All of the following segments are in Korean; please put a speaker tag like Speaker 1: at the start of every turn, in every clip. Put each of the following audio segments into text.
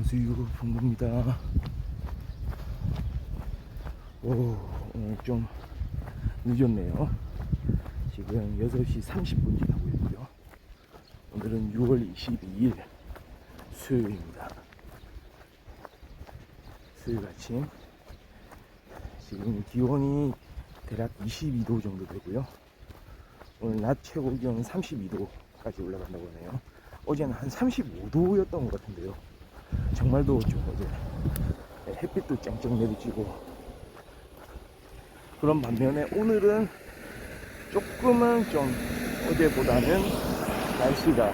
Speaker 1: 안녕하세요, 봉구입니다. 오늘 좀 늦었네요. 지금 6시 30분 지나고 있고요. 오늘은 6월 22일 수요일입니다. 수요일 아침. 지금 기온이 대략 22도 정도 되고요. 오늘 낮 최고 기온은 32도까지 올라간다고 하네요. 어제는 한 35도였던 것 같은데요. 정말 더웠죠, 어제. 햇빛도 쨍쨍 내리쬐고. 그런 반면에 오늘은 조금은 좀 어제보다는 날씨가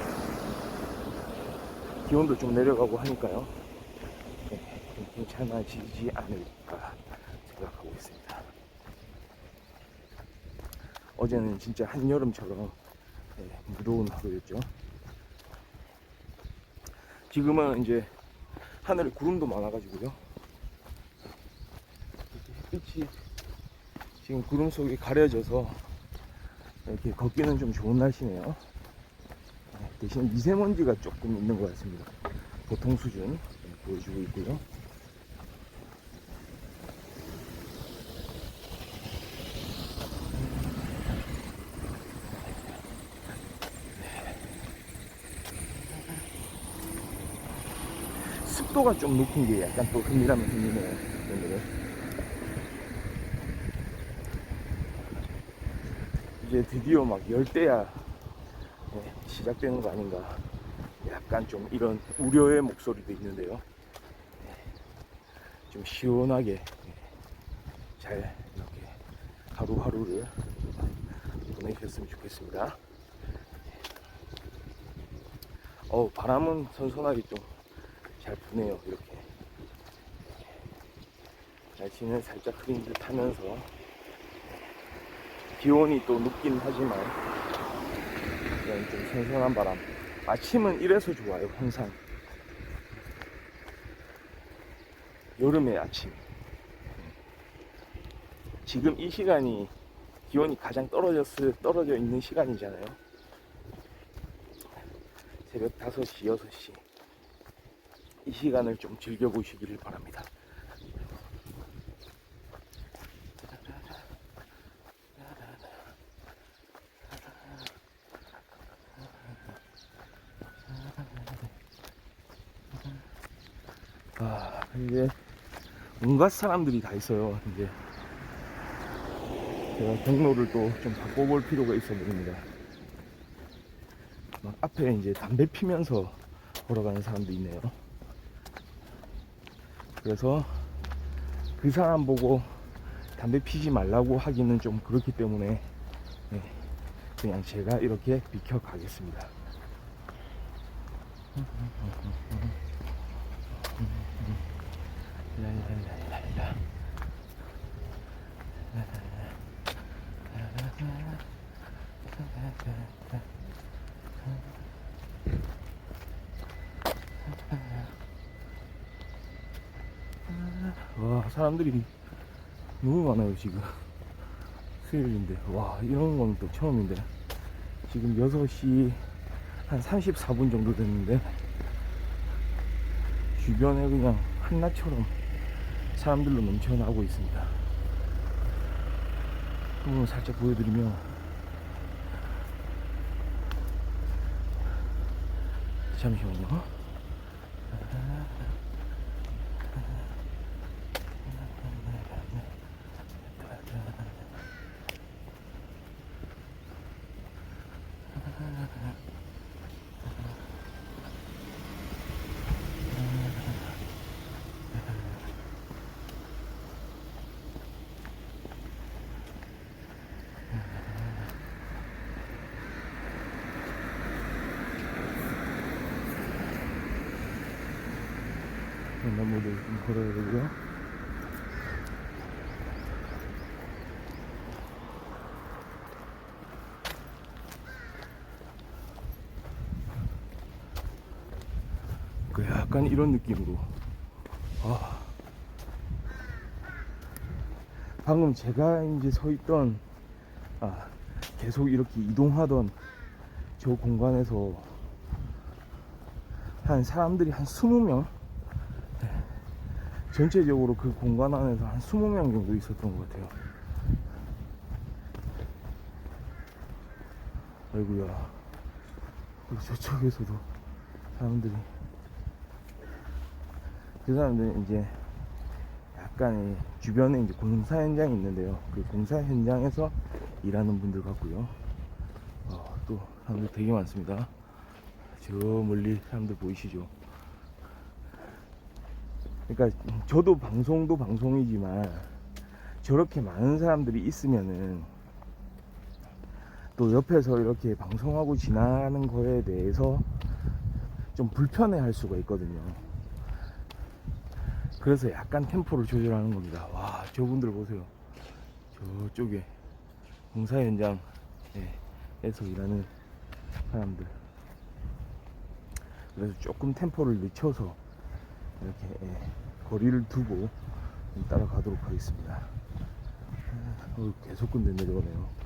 Speaker 1: 기온도 좀 내려가고 하니까요. 좀 괜찮아지지 않을까 생각하고 있습니다. 어제는 진짜 한여름처럼 무더운 하루였죠. 지금은 이제 하늘에 구름도 많아가지고요. 햇빛이 지금 구름 속에 가려져서 이렇게 걷기는 좀 좋은 날씨네요. 대신 미세먼지가 조금 있는 것 같습니다. 보통 수준 보여주고 있고요. 습도가 좀 높은 게 약간 또 흠이라면 흠이네요, 오늘은. 이제 드디어 막 열대야 시작되는 거 아닌가, 약간 좀 이런 우려의 목소리도 있는데요. 좀 시원하게 잘 이렇게 하루하루를 보내셨으면 좋겠습니다. 바람은 선선하게 좀 잘 부네요. 이렇게 날씨는 살짝 흐린 듯 하면서 기온이 또 높긴 하지만 그냥 좀 선선한 바람. 아침은 이래서 좋아요. 항상 여름의 아침. 지금 이 시간이 기온이 가장 떨어져 있는 시간이잖아요. 새벽 5시, 6시. 이 시간을 좀 즐겨보시기를 바랍니다. 이제 온갖 사람들이 다 있어요. 이제 제가 경로를 또 좀 바꿔볼 필요가 있어 보입니다. 막 앞에 이제 담배 피면서 걸어가는 사람도 있네요. 그래서 그 사람 보고 담배 피지 말라고 하기는 좀 그렇기 때문에 그냥 제가 이렇게 비켜가겠습니다. 와, 사람들이 너무 많아요. 지금 수요일인데, 와, 이런 건 또 처음인데. 지금 6시 한 34분 정도 됐는데 주변에 그냥 한낮처럼 사람들로 넘쳐나고 있습니다. 한번 살짝 보여드리면, 잠시만요. 나무를 좀 걸어야 되고요. 그 약간 이런 느낌으로. 방금 제가 이제 서 있던, 계속 이렇게 이동하던 저 공간에서 한 사람들이 한 20명 전체적으로 그 공간 안에서 한 20명 정도 있었던 것 같아요. 아이고야. 저쪽에서도 사람들이, 그 사람들은 이제 약간 주변에 이제 공사 현장이 있는데요. 그 공사 현장에서 일하는 분들 같고요. 또 사람들 되게 많습니다. 저 멀리 사람들 보이시죠? 그러니까 저도 방송도 방송이지만 저렇게 많은 사람들이 있으면은 또 옆에서 이렇게 방송하고 지나가는 거에 대해서 좀 불편해 할 수가 있거든요. 그래서 약간 템포를 조절하는 겁니다. 와, 저분들 보세요. 저쪽에 공사 현장에서 일하는 사람들. 그래서 조금 템포를 늦춰서 이렇게 거리를 두고 따라가도록 하겠습니다. 계속 근데 내려오네요.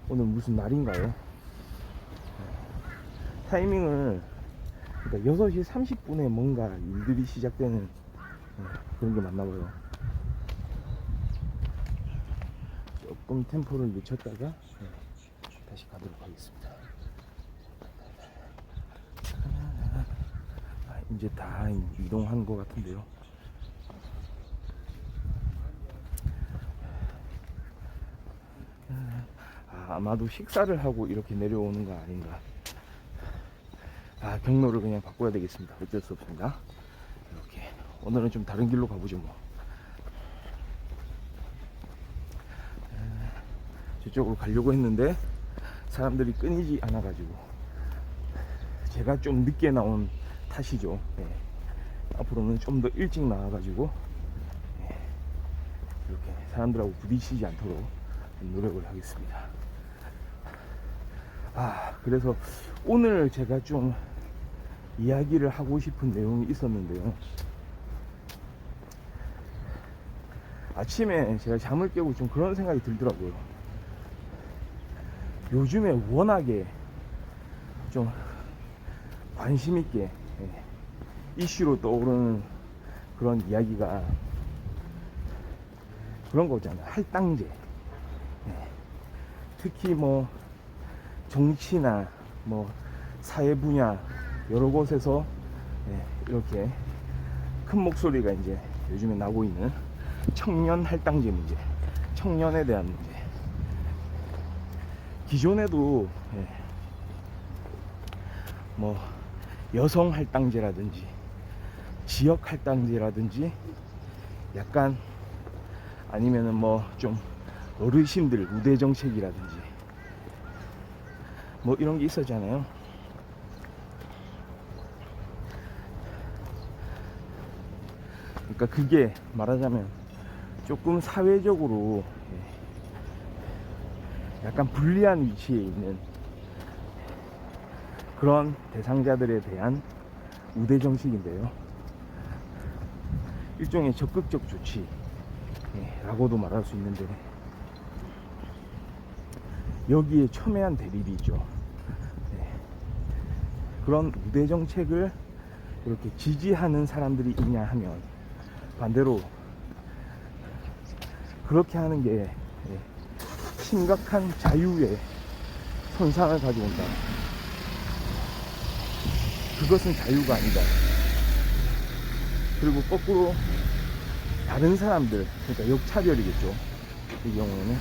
Speaker 1: 오늘 무슨 날인가요? 타이밍을, 그러니까 6시 30분에 뭔가 일들이 시작되는 그런 게 맞나봐요. 조금 템포를 늦췄다가 다시 가도록 하겠습니다. 이제 다 이동한 것 같은데요. 아마도 식사를 하고 이렇게 내려오는 거 아닌가. 경로를 그냥 바꿔야 되겠습니다. 어쩔 수 없습니다. 이렇게 오늘은 좀 다른 길로 가보죠 뭐. 저쪽으로 가려고 했는데 사람들이 끊이지 않아 가지고, 제가 좀 늦게 나온 탓이죠. 앞으로는 좀 더 일찍 나와 가지고 이렇게 사람들하고 부딪히지 않도록 노력을 하겠습니다. 그래서 오늘 제가 좀 이야기를 하고 싶은 내용이 있었는데요. 아침에 제가 잠을 깨고 좀 그런 생각이 들더라고요. 요즘에 워낙에 좀 관심 있게 이슈로 떠오르는 그런 이야기가 그런 거잖아요. 할당제. 특히 뭐 정치나 뭐 사회 분야 여러 곳에서 이렇게 큰 목소리가 이제 요즘에 나고 있는 청년 할당제 문제, 청년에 대한 문제. 기존에도 뭐 여성 할당제라든지 지역 할당제라든지 약간 아니면은 뭐 좀 어르신들 우대 정책이라든지 뭐 이런 게 있었잖아요. 그러니까 그게 말하자면 조금 사회적으로 약간 불리한 위치에 있는 그런 대상자들에 대한 우대 정책인데요. 일종의 적극적 조치라고도 말할 수 있는데, 여기에 첨예한 대립이 있죠. 그런 우대 정책을 이렇게 지지하는 사람들이 있냐 하면 반대로 그렇게 하는 게 심각한 자유의 손상을 가져온다. 그것은 자유가 아니다. 그리고 거꾸로 다른 사람들, 그러니까 역차별이겠죠. 이 경우에는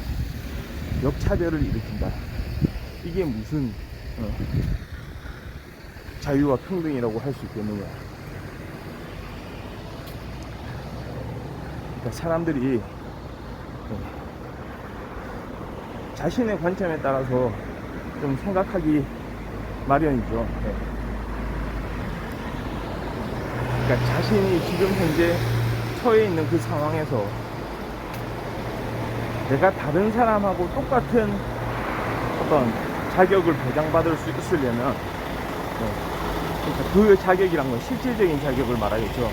Speaker 1: 역차별을 일으킨다. 이게 무슨 자유와 평등이라고 할 수 있겠느냐. 그러니까 사람들이 자신의 관점에 따라서 좀 생각하기 마련이죠. 그러니까 자신이 지금 현재 처해 있는 그 상황에서 내가 다른 사람하고 똑같은 어떤 자격을 보장받을 수 있으려면, 그러니까 그 자격이란 건 실질적인 자격을 말하겠죠.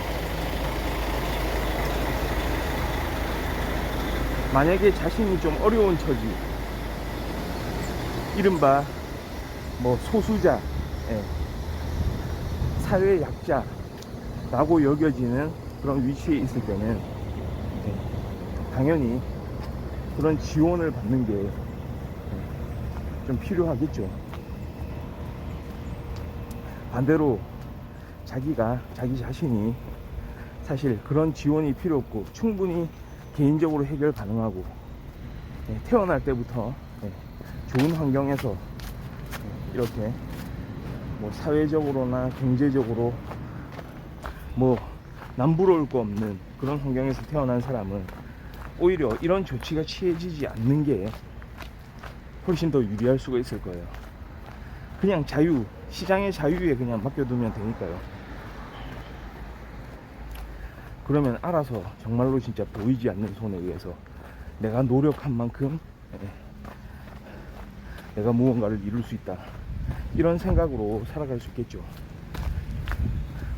Speaker 1: 만약에 자신이 좀 어려운 처지, 이른바 뭐 소수자, 사회 약자라고 여겨지는 그런 위치에 있을 때는 당연히 그런 지원을 받는 게 좀 필요하겠죠. 반대로 자기 자신이 사실 그런 지원이 필요 없고 충분히 개인적으로 해결 가능하고 태어날 때부터 좋은 환경에서 이렇게 뭐 사회적으로나 경제적으로 뭐 남부러울 거 없는 그런 환경에서 태어난 사람은 오히려 이런 조치가 취해지지 않는 게 훨씬 더 유리할 수가 있을 거예요. 그냥 시장의 자유에 그냥 맡겨두면 되니까요. 그러면 알아서 정말로 진짜 보이지 않는 손에 의해서 내가 노력한 만큼 내가 무언가를 이룰 수 있다, 이런 생각으로 살아갈 수 있겠죠.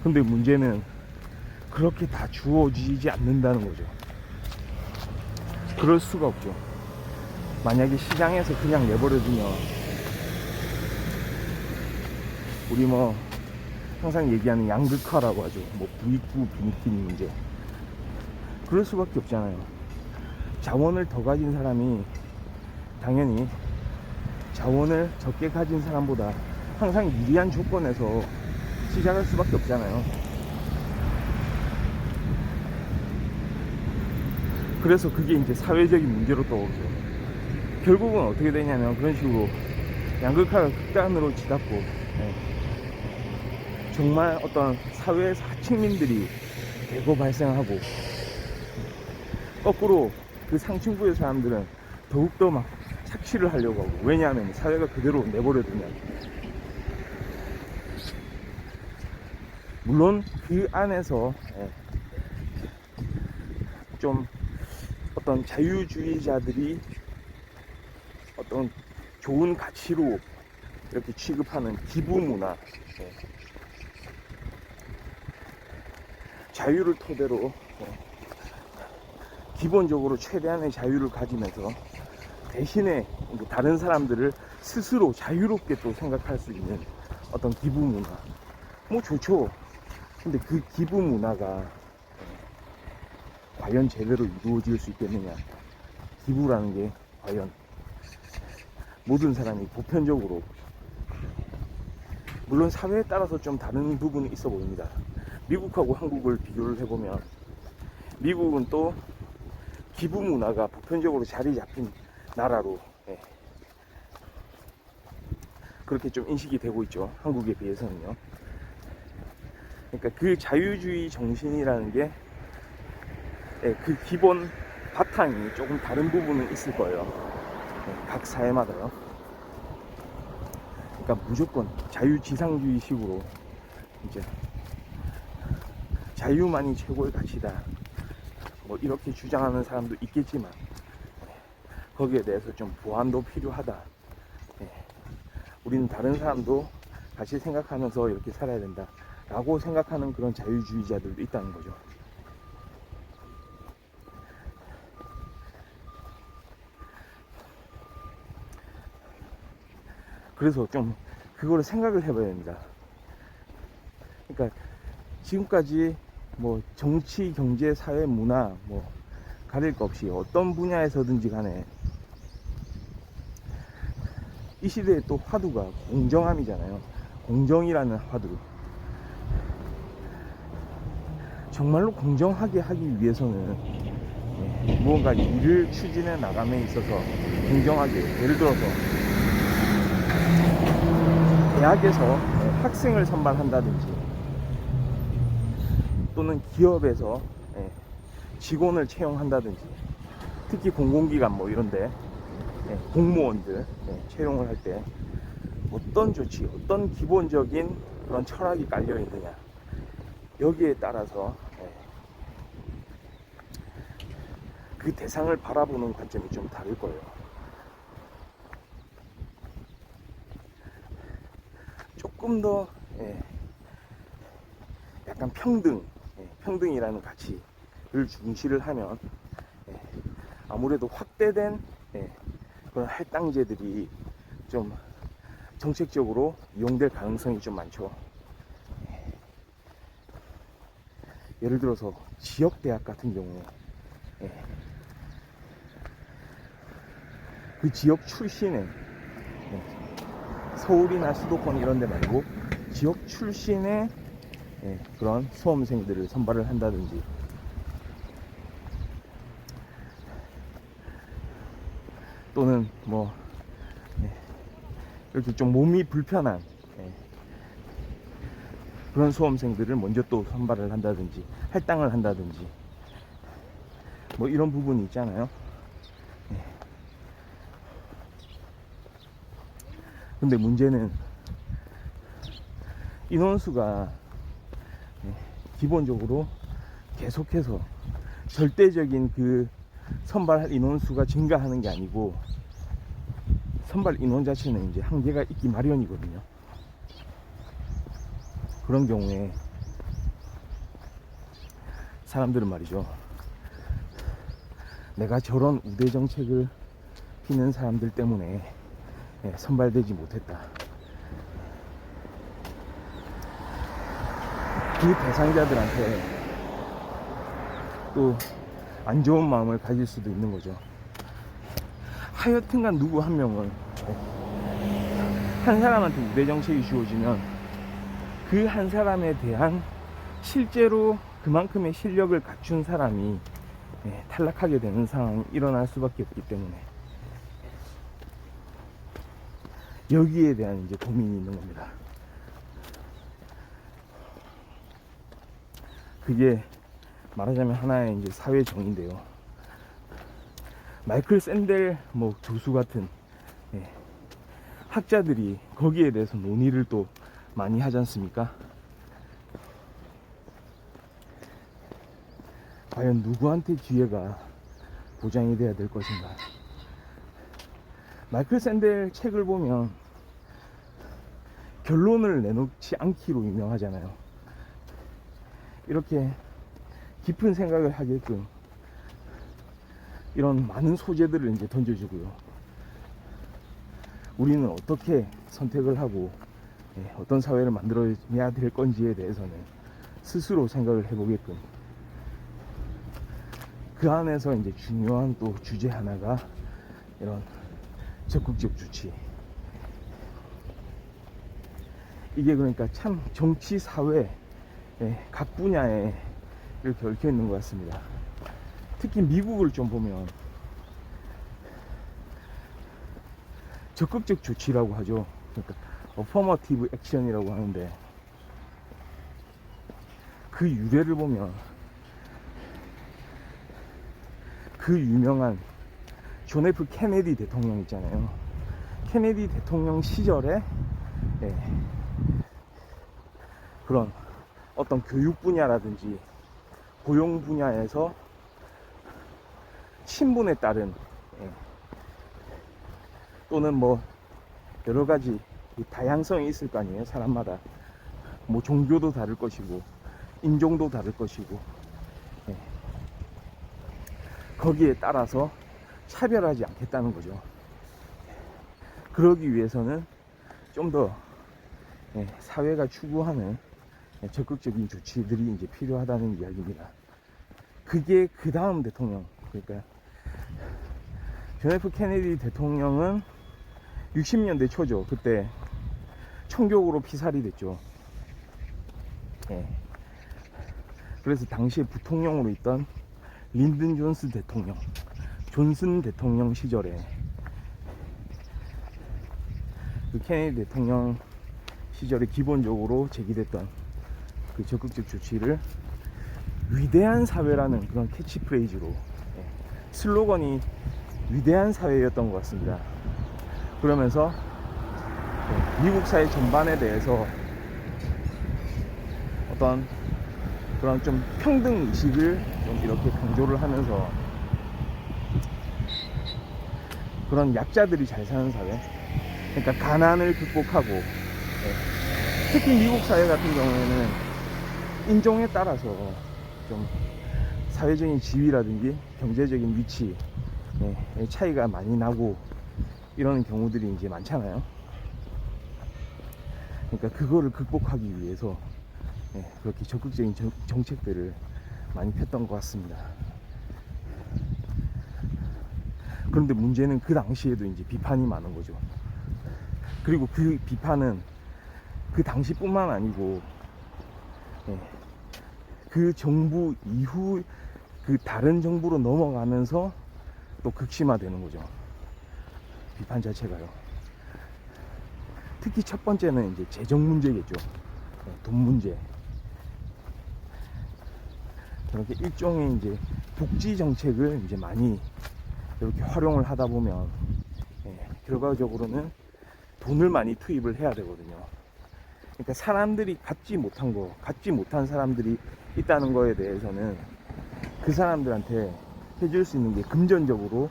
Speaker 1: 근데 문제는 그렇게 다 주어지지 않는다는 거죠. 그럴 수가 없죠. 만약에 시장에서 그냥 내버려두면 우리 뭐 항상 얘기하는 양극화라고 하죠. 뭐 부익부 빈익빈 문제. 그럴 수밖에 없잖아요. 자원을 더 가진 사람이 당연히 자원을 적게 가진 사람보다 항상 유리한 조건에서 시작할 수밖에 없잖아요. 그래서 그게 이제 사회적인 문제로 떠오르죠. 결국은 어떻게 되냐면 그런 식으로 양극화가 극단으로 치닫고 정말 어떤 사회 하층민들이 대거 발생하고, 거꾸로 그 상층부의 사람들은 더욱더 막 착취를 하려고 하고. 왜냐하면 사회가 그대로 내버려두면, 물론 그 안에서 좀 어떤 자유주의자들이 어떤 좋은 가치로 이렇게 취급하는 기부 문화, 자유를 토대로 기본적으로 최대한의 자유를 가지면서 대신에 다른 사람들을 스스로 자유롭게 또 생각할 수 있는 어떤 기부 문화, 뭐 좋죠. 근데 그 기부 문화가 과연 제대로 이루어질 수 있겠느냐. 기부라는 게 과연 모든 사람이 보편적으로, 물론 사회에 따라서 좀 다른 부분이 있어 보입니다. 미국하고 한국을 비교를 해보면 미국은 또 기부 문화가 보편적으로 자리 잡힌 나라로 그렇게 좀 인식이 되고 있죠. 한국에 비해서는요. 그러니까 그 자유주의 정신이라는 게 그 기본 바탕이 조금 다른 부분은 있을 거예요. 각 사회마다요. 그러니까 무조건 자유지상주의식으로 이제 자유만이 최고의 가치다, 뭐 이렇게 주장하는 사람도 있겠지만 거기에 대해서 좀 보완도 필요하다. 우리는 다른 사람도 같이 생각하면서 이렇게 살아야 된다 라고 생각하는 그런 자유주의자들도 있다는 거죠. 그래서 좀 그거를 생각을 해봐야 됩니다. 그러니까 지금까지 뭐 정치, 경제, 사회, 문화 뭐 가릴 것 없이 어떤 분야에서든지 간에 이 시대의 또 화두가 공정함이잖아요. 공정이라는 화두. 정말로 공정하게 하기 위해서는 무언가 일을 추진해 나감에 있어서 공정하게, 예를 들어서 대학에서 학생을 선발한다든지 또는 기업에서 직원을 채용한다든지, 특히 공공기관 뭐 이런데 공무원들 채용을 할 때 어떤 조치, 어떤 기본적인 그런 철학이 깔려 있느냐, 여기에 따라서 그 대상을 바라보는 관점이 좀 다를 거예요. 조금 더 약간 평등이라는 가치를 중시를 하면 아무래도 확대된 그런 할당제들이 좀 정책적으로 이용될 가능성이 좀 많죠. 예를 들어서 지역대학 같은 경우에 예, 그 지역 출신의 서울이나 수도권 이런 데 말고 지역 출신의 그런 수험생들을 선발을 한다든지, 또는 뭐 이렇게 좀 몸이 불편한 그런 수험생들을 먼저 또 선발을 한다든지 할당을 한다든지, 뭐 이런 부분이 있잖아요. 근데 문제는 인원수가 기본적으로 계속해서 절대적인 그 선발 인원수가 증가하는 게 아니고, 선발 인원 자체는 이제 한계가 있기 마련이거든요. 그런 경우에 사람들은 말이죠, 내가 저런 우대 정책을 피는 사람들 때문에 선발되지 못했다, 그 대상자들한테 또 안 좋은 마음을 가질 수도 있는 거죠. 하여튼간 누구 한 명은, 한 사람한테 우대 정책이 주어지면 그 한 사람에 대한 실제로 그만큼의 실력을 갖춘 사람이 탈락하게 되는 상황이 일어날 수밖에 없기 때문에, 여기에 대한 이제 고민이 있는 겁니다. 그게 말하자면 하나의 이제 사회 정의인데요. 마이클 샌델 뭐 교수 같은 학자들이 거기에 대해서 논의를 또 많이 하지 않습니까? 과연 누구한테 기회가 보장이 돼야 될 것인가. 마이클 샌델 책을 보면 결론을 내놓지 않기로 유명하잖아요. 이렇게 깊은 생각을 하게끔 이런 많은 소재들을 이제 던져주고요. 우리는 어떻게 선택을 하고 어떤 사회를 만들어야 될 건지에 대해서는 스스로 생각을 해보게끔, 그 안에서 이제 중요한 또 주제 하나가 이런 적극적 주치. 이게 그러니까 참 정치, 사회 각 분야에 이렇게 얽혀 있는 것 같습니다. 특히 미국을 좀 보면 적극적 조치라고 하죠. 그러니까 어퍼머티브 액션이라고 하는데, 그 유래를 보면 그 유명한 존 F 케네디 대통령 있잖아요. 케네디 대통령 시절에 그런 어떤 교육 분야라든지 고용 분야에서 신분에 따른 또는 뭐 여러 가지 다양성이 있을 거 아니에요. 사람마다 뭐 종교도 다를 것이고 인종도 다를 것이고 거기에 따라서 차별하지 않겠다는 거죠. 그러기 위해서는 좀 더 사회가 추구하는 적극적인 조치들이 이제 필요하다는 이야기입니다. 그게 그 다음 대통령, 그러니까 존 F 케네디 대통령은 60년대 초죠. 그때 총격으로 피살이 됐죠. 그래서 당시에 부통령으로 있던 린든 존슨 대통령 시절에 그 케네디 대통령 시절에 기본적으로 제기됐던 그 적극적 조치를 위대한 사회라는 그런 캐치프레이즈로, 슬로건이 위대한 사회였던 것 같습니다. 그러면서 미국 사회 전반에 대해서 어떤 그런 좀 평등 의식을 좀 이렇게 강조를 하면서, 그런 약자들이 잘 사는 사회, 그러니까 가난을 극복하고, 특히 미국 사회 같은 경우에는 인종에 따라서 좀 사회적인 지위라든지 경제적인 위치 차이가 많이 나고 이런 경우들이 이제 많잖아요. 그러니까 그거를 극복하기 위해서 그렇게 적극적인 정책들을 많이 폈던 것 같습니다. 그런데 문제는 그 당시에도 이제 비판이 많은 거죠. 그리고 그 비판은 그 당시뿐만 아니고 그 정부 이후 그 다른 정부로 넘어가면서 또 극심화되는 거죠. 비판 자체가요. 특히 첫 번째는 이제 재정 문제겠죠. 돈 문제. 그렇게 일종의 이제 복지 정책을 이제 많이 이렇게 활용을 하다 보면 결과적으로는 돈을 많이 투입을 해야 되거든요. 그러니까 사람들이 갖지 못한 거, 갖지 못한 사람들이 있다는 거에 대해서는 그 사람들한테 해줄 수 있는 게 금전적으로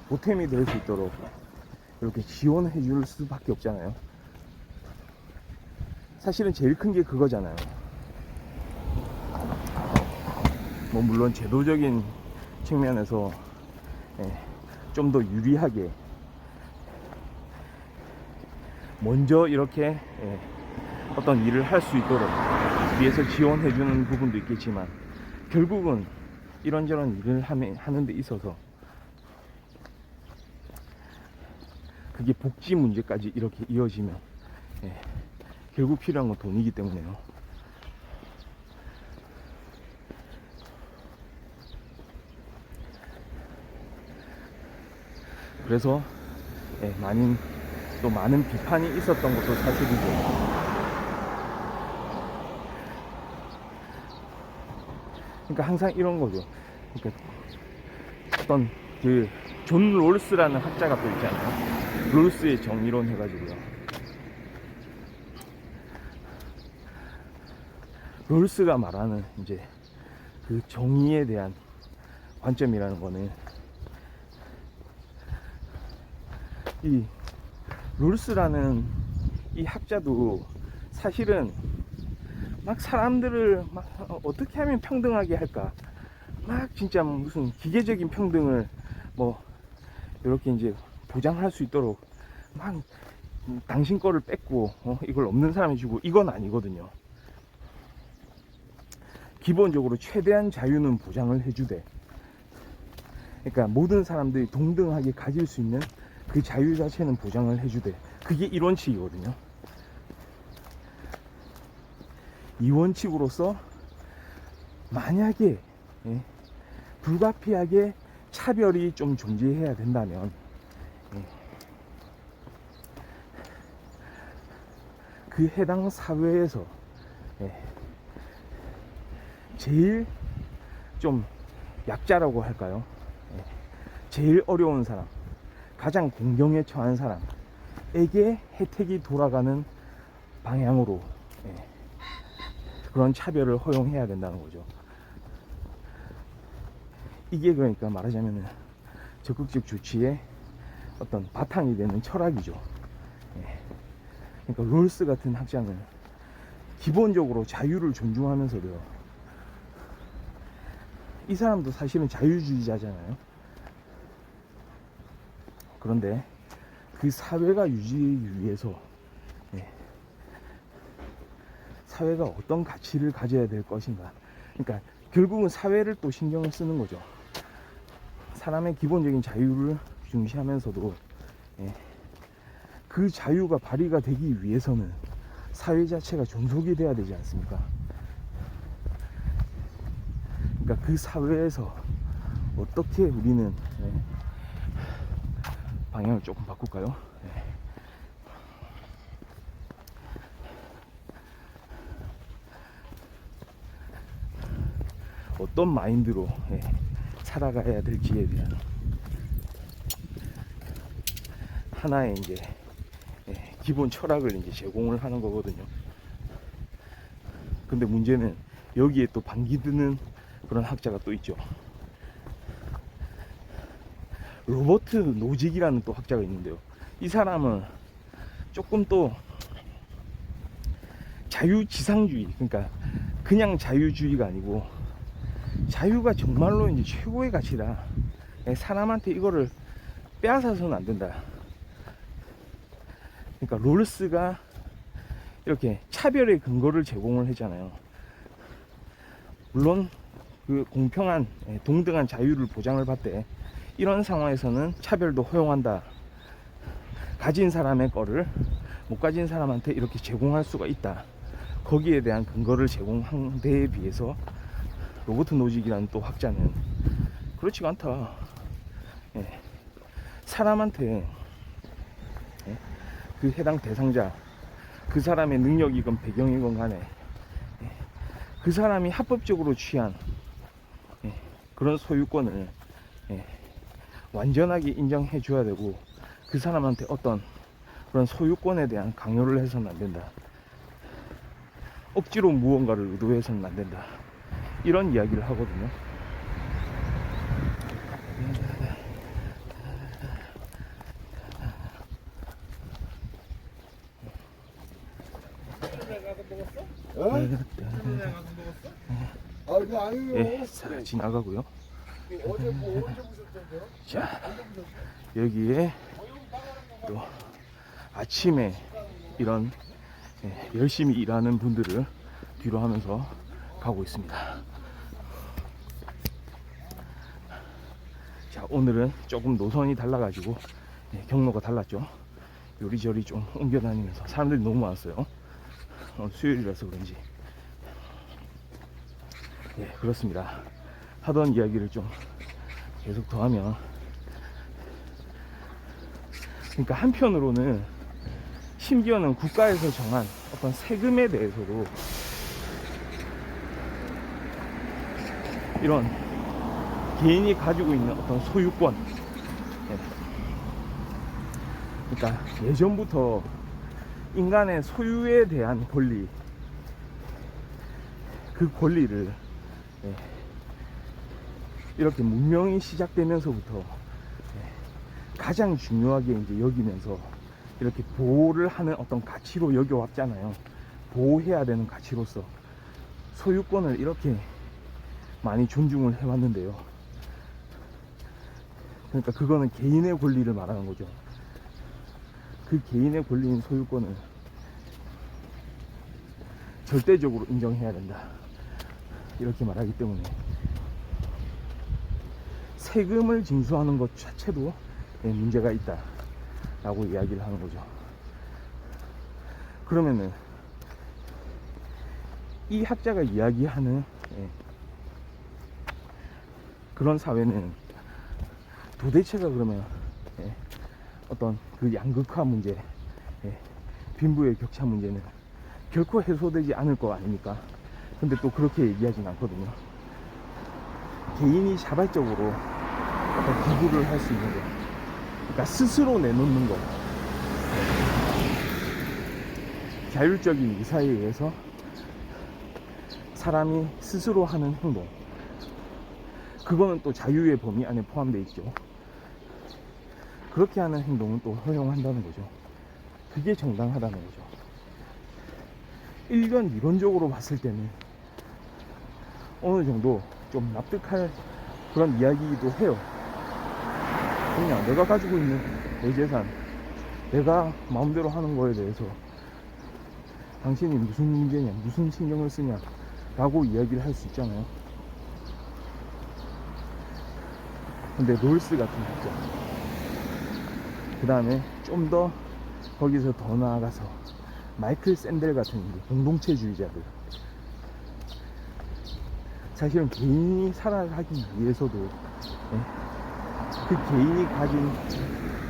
Speaker 1: 보탬이 될 수 있도록 이렇게 지원해 줄 수밖에 없잖아요. 사실은 제일 큰 게 그거잖아요. 뭐 물론 제도적인 측면에서 좀 더 유리하게 먼저 이렇게 어떤 일을 할 수 있도록 위해서 지원해 주는 부분도 있겠지만, 결국은 이런저런 일을 하는 데 있어서 그게 복지 문제까지 이렇게 이어지면 결국 필요한 건 돈이기 때문에요. 그래서 많은 비판이 있었던 것도 사실이죠. 그러니까 항상 이런 거죠. 그러니까 어떤 그 존 롤스라는 학자가 또 있잖아요. 롤스의 정의론 해가지고요. 롤스가 말하는 이제 그 정의에 대한 관점이라는 거는, 이 롤스라는 이 학자도 사실은 막 사람들을 막 어떻게 하면 평등하게 할까, 막 진짜 무슨 기계적인 평등을 뭐 이렇게 이제 보장할 수 있도록 막 당신 거를 뺏고 이걸 없는 사람이 주고, 이건 아니거든요. 기본적으로 최대한 자유는 보장을 해주되, 그러니까 모든 사람들이 동등하게 가질 수 있는 그 자유 자체는 보장을 해주되, 그게 이 원칙이거든요. 이 원칙으로서 만약에 불가피하게 차별이 좀 존재해야 된다면 그 해당 사회에서 제일 좀 약자라고 할까요? 제일 어려운 사람, 가장 공경에 처한 사람에게 혜택이 돌아가는 방향으로 그런 차별을 허용해야 된다는 거죠. 이게 그러니까 말하자면 적극적 조치의 어떤 바탕이 되는 철학이죠. 그러니까 롤스 같은 학자는 기본적으로 자유를 존중하면서도, 이 사람도 사실은 자유주의자잖아요. 그런데 그 사회가 유지하기 위해서 사회가 어떤 가치를 가져야 될 것인가, 그러니까 결국은 사회를 또 신경을 쓰는 거죠. 사람의 기본적인 자유를 중시하면서도 그 자유가 발휘가 되기 위해서는 사회 자체가 존속이 돼야 되지 않습니까? 그러니까 그 사회에서 어떻게 우리는 방향을 조금 바꿀까요? 어떤 마인드로 살아가야 될지에 대한 하나의 이제 기본 철학을 이제 제공을 하는 거거든요. 근데 문제는 여기에 또 반기드는 그런 학자가 또 있죠. 로버트 노직이라는 또 학자가 있는데요. 이 사람은 조금 또 자유지상주의, 그러니까 그냥 자유주의가 아니고 자유가 정말로 이제 최고의 가치다. 사람한테 이거를 빼앗아서는 안 된다. 그러니까 롤스가 이렇게 차별의 근거를 제공을 했잖아요. 물론 그 공평한 동등한 자유를 보장을 받되 이런 상황에서는 차별도 허용한다. 가진 사람의 거를 못 가진 사람한테 이렇게 제공할 수가 있다. 거기에 대한 근거를 제공한 데에 비해서 로버트 노직이라는 또 학자는 그렇지가 않다. 사람한테 그 해당 대상자, 그 사람의 능력이건 배경이건 간에 그 사람이 합법적으로 취한 그런 소유권을 완전하게 인정해 줘야 되고, 그 사람한테 어떤 그런 소유권에 대한 강요를 해서는 안 된다. 억지로 무언가를 의도해서는 안 된다. 이런 이야기를 하거든요.
Speaker 2: 어? 아, 이거 아니에요.
Speaker 1: 예, 지나가고요.
Speaker 2: 어제 뭐 언제 보셨던데요?
Speaker 1: 자, 여기에 또 아침에 이런 열심히 일하는 분들을 뒤로 하면서 가고 있습니다. 자, 오늘은 조금 노선이 달라가지고 경로가 달랐죠. 요리저리 좀 옮겨 다니면서 사람들이 너무 많았어요. 수요일이라서 그런지. 예, 그렇습니다. 하던 이야기를 좀 계속 더 하면, 그러니까 한편으로는 심지어는 국가에서 정한 어떤 세금에 대해서도 이런 개인이 가지고 있는 어떤 소유권, 그러니까 예전부터 인간의 소유에 대한 권리, 그 권리를 이렇게 문명이 시작되면서부터 가장 중요하게 이제 여기면서 이렇게 보호를 하는 어떤 가치로 여겨왔잖아요. 보호해야 되는 가치로서 소유권을 이렇게 많이 존중을 해왔는데요. 그러니까 그거는 개인의 권리를 말하는 거죠. 그 개인의 권리인 소유권을 절대적으로 인정해야 된다. 이렇게 말하기 때문에 세금을 징수하는 것 자체도 문제가 있다 라고 이야기를 하는 거죠. 그러면은 이 학자가 이야기하는 그런 사회는 도대체가 그러면 어떤 그 양극화 문제, 빈부의 격차 문제는 결코 해소되지 않을 거 아닙니까? 근데 또 그렇게 얘기하진 않거든요. 개인이 자발적으로 어떤 기부를 할 수 있는 거, 그러니까 스스로 내놓는 거, 자율적인 의사에 의해서 사람이 스스로 하는 행동, 그거는 또 자유의 범위 안에 포함되어 있죠. 그렇게 하는 행동은 또 허용한다는 거죠. 그게 정당하다는 거죠. 일견 이론적으로 봤을 때는 어느 정도 좀 납득할 그런 이야기이기도 해요. 그냥 내가 가지고 있는 내 재산, 내가 마음대로 하는 거에 대해서 당신이 무슨 문제냐, 무슨 신경을 쓰냐 라고 이야기를 할 수 있잖아요. 근데 롤스 같은 학자, 그 다음에 좀 더 거기서 더 나아가서 마이클 샌델 같은 공동체주의자들, 사실은 개인이 살아가기 위해서도 그 개인이 가진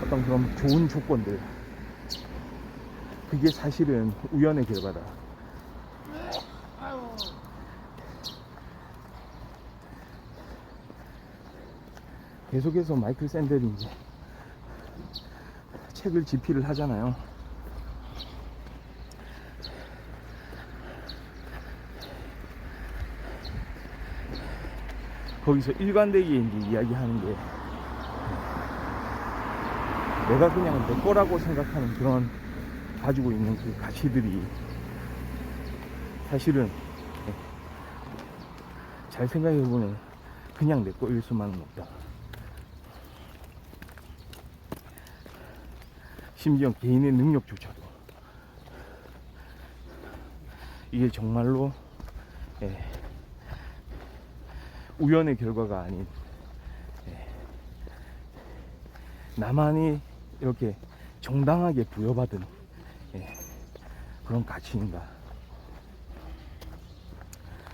Speaker 1: 어떤 그런 좋은 조건들, 그게 사실은 우연의 결과다. 계속해서 마이클 샌델이 이제 책을 집필을 하잖아요. 거기서 일관되게 이제 이야기하는 게, 내가 그냥 내 거라고 생각하는 그런 가지고 있는 그 가치들이 사실은 잘 생각해보면 그냥 내 거일 수만은 없다. 심지어 개인의 능력조차도 이게 정말로 우연의 결과가 아닌 나만이 이렇게 정당하게 부여받은 그런 가치인가.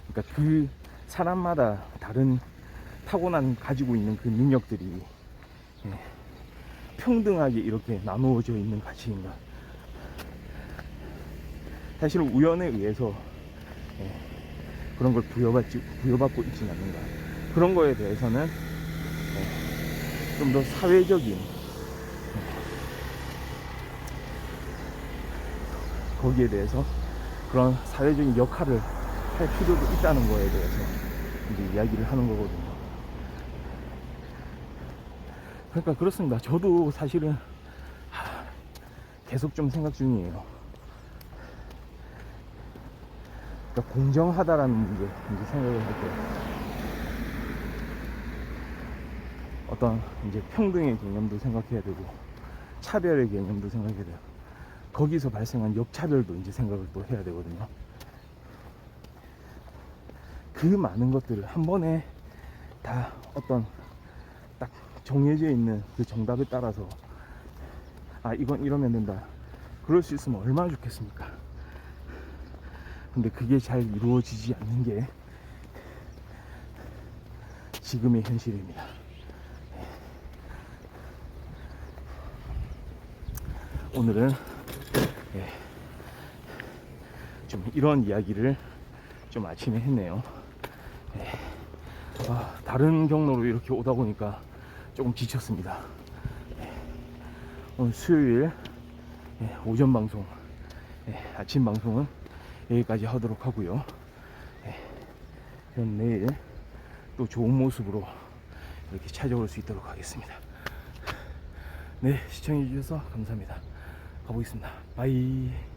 Speaker 1: 그러니까 그 사람마다 다른 타고난 가지고 있는 그 능력들이 평등하게 이렇게 나누어져 있는 가치인가. 사실 우연에 의해서 그런 걸 부여받고 있지는 않는가. 그런 거에 대해서는 좀 더 사회적인 거기에 대해서 그런 사회적인 역할을 할 필요도 있다는 거에 대해서 이제 이야기를 하는 거거든요. 그러니까 그렇습니다. 저도 사실은 계속 좀 생각 중이에요. 그러니까 공정하다라는 문제 이제 생각을 할 때 어떤 이제 평등의 개념도 생각해야 되고 차별의 개념도 생각해야 돼요. 거기서 발생한 역차별도 이제 생각을 또 해야 되거든요. 그 많은 것들을 한 번에 다 어떤 딱 정해져 있는 그 정답에 따라서 이건 이러면 된다 그럴 수 있으면 얼마나 좋겠습니까. 근데 그게 잘 이루어지지 않는 게 지금의 현실입니다. 오늘은 좀 이런 이야기를 좀 아침에 했네요. 다른 경로로 이렇게 오다 보니까 조금 지쳤습니다. 오늘 수요일 오전 방송, 아침 방송은 여기까지 하도록 하고요. 그럼 내일 또 좋은 모습으로 이렇게 찾아올 수 있도록 하겠습니다. 네, 시청해 주셔서 감사합니다. 가보겠습니다. 바이.